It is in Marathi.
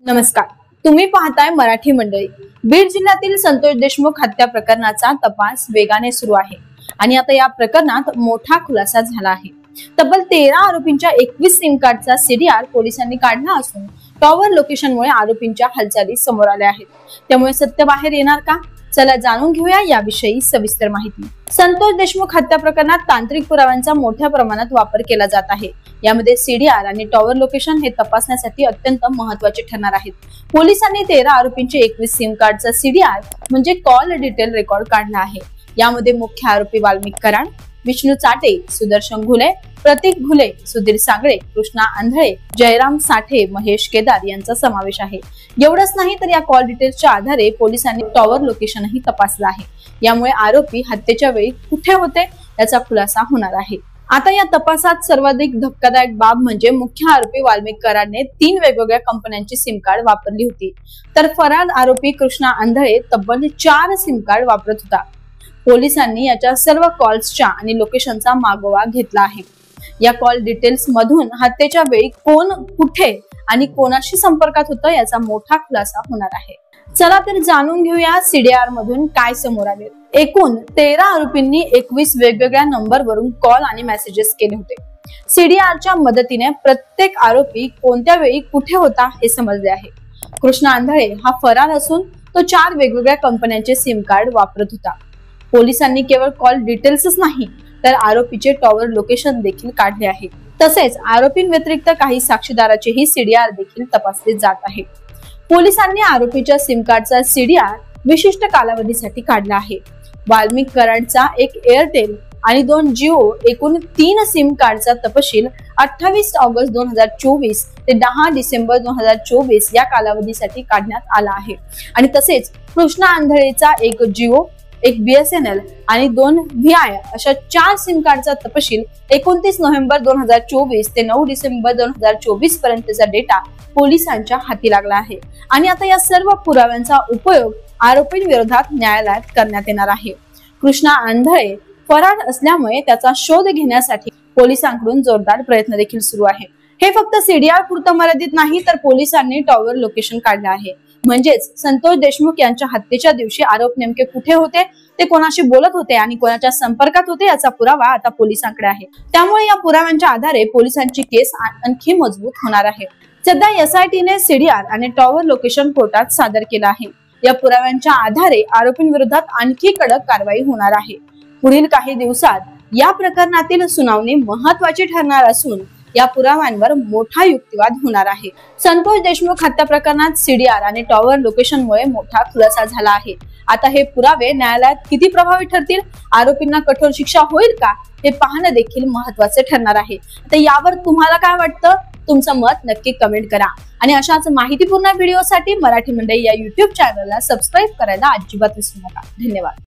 नमस्कार, तुम्ही पाहताय मराठी मंडळी। बीड जिल्ह्यातील संतोष देशमुख हत्या प्रकरणाचा तपास वेगाने सुरू आहे आणि आता या प्रकरणात मोठा खुलासा झाला आहे। तब्बल 13 आरोपींच्या 21 सिम कार्डचा सीडीआर पोलिसांनी काढला असून टॉवर लोकेशनमुळे आरोपींच्या हालचाली समोर आल्या आहेत। त्यामुळे सत्य बाहेर येणार का? चला जाणून घेऊया याविषयी सविस्तर माहिती। संतोष देशमुख हत्या प्रकरणात तांत्रिक पुराव्यांचा मोठ्या प्रमाणात वापर केला जात आहे। यामध्ये सीडीआर आणि टॉवर लोकेशन हे तपासण्यासाठी अत्यंत महत्त्वाचे ठरणार आहेत। पोलिसांनी 13 आरोपींचे 21 सिम कार्डचा सीडीआर म्हणजे कॉल डिटेल रेकॉर्ड काढला आहे। यामध्ये मुख्य आरोपी वाल्मिक कराड, विष्णू चाटे, सुदर्शन घुले, प्रतीक घुले, सुधीर सांगळे, कृष्णा आंधळे, जयराम साठे, महेश केदार यांचा समावेश आहे। एवढंच नाही तर या कॉल डिटेल्सच्या आधारे पोलिसांनी टॉवर लोकेशनही तपासलं आहे। यामुळे आरोपी हत्येच्या वेळी कुठे होते याचा खुलासा होणार आहे। आता या तपासात सर्वाधिक धक्कादायक बाब म्हणजे मुख्य आरोपी वाल्मिक कराडने 3 वेगवेगळ्या कंपन्यांची सिम कार्ड वापरली होती, तर फरार आरोपी कृष्णा आंधळे तब्बल 4 सिम कार्ड वापरत होता। पोलिसांनी याच्या सर्व कॉल्सच्या आणि लोकेशनचा मागोवा घेतला आहे। या कॉल डिटेल्स मधून हत्येच्या वेळी कोण कुठे आणि कोणाशी संपर्कात होतं याचा मोठा खुलासा होणार आहे। चला तर जाणून घेऊया सीडीआर मधून काय समोर आले। एकूण 13 आरोपींनी 21 वेगवेगळ्या नंबरवरून कॉल आणि मेसेजेस केले होते। सीडीआरच्या मदतीने प्रत्येक आरोपी कोणत्या वेळी कुठे होता हे समजले आहे। कृष्णा आंधळे हा फरार असून तो 4 वेगवेगळ्या कंपन्यांचे सिम कार्ड वापरत होता। पोलिसांनी केवळ कॉल डिटेल्सच नाही तर आरोपीचे टॉवर लोकेशन देखील काढले आहे। तसेच आरोपींव्यतिरिक्त काही साक्षीदाराचेही सीडीआर देखील तपासले जात आहे। पोलिसांनी आरोपीच्या सिम कार्डचा सीडीआर विशिष्ट कालावधीसाठी काढला आहे। वाल्मिक कराडचा एक एअरटेल आणि 2 जिओ एकूण 3 सिम कार्डचा तपशील 28 ऑगस्ट 2024 ते 10 डिसेंबर 2024 या कालावधीसाठी काढण्यात आला आहे। आणि तसेच कृष्णा आंधळेचा एक जिओ, एक बीएसएनएल आणि 2 व्हीआय अशा 4 सिम कार्डचा तपशील 29 नोव्हेंबर 2024 ते 9 डिसेंबर 2024 पर्यंतचा डेटा पोलिसांच्या हाती लागला आहे। आणि आता या सर्व पुराव्यांचा उपयोग आरोपींविरोधात न्यायालयात करण्यात येणार आहे। कृष्णा आंधळे फरार असल्यामुळे त्याचा शोध घेण्यासाठी पोलिसांकडून जोरदार प्रयत्न देखील सुरू आहे। हे फक्त सीडीआर पुरतं मर्यादित नाही तर पोलिसांनी टॉवर लोकेशन काढलं आहे। म्हणजेच संतोष देशमुख यांच्या हत्येच्या दिवशी आरोप नेमके कुठे होते, ते कोणाशी बोलत होते आणि कोणाच्या संपर्कात होते याचा पुरावा आता पोलिसांकडे आहे। त्यामुळे या पुराव्यांच्या आधारे पोलिसांची केस आणखी मजबूत होणार आहे। सध्या एसआयटीने सीडीआर आणि टॉवर लोकेशन कोर्टात सादर केलं आहे। या पुराव्यांच्या आधारे आरोपींविरोधात आणखी कडक कारवाई होणार आहे। पुढील काही दिवसात या प्रकरणातील सुनावणी महत्त्वाची ठरणार असून या पुराव्यांवर मोठा युक्तिवाद होणार आहे। संतोष देशमुख हत्या प्रकरणात सीडीआर आणि टॉवर लोकेशनमुळे मोठा खुलासा झाला आहे। आता हे पुरावे न्यायालयात किती प्रभावी ठरतील, आरोपींना कठोर शिक्षा होईल का हे पाहणं देखील महत्त्वाचे ठरणार आहे। तर यावर तुम्हाला काय वाटतं? तुमचं मत नक्की कमेंट करा आणि अशाच माहितीपूर्ण व्हिडिओसाठी मराठी मंडळी या YouTube चॅनलला सबस्क्राईब करायला अजिबात विसरू नका। धन्यवाद।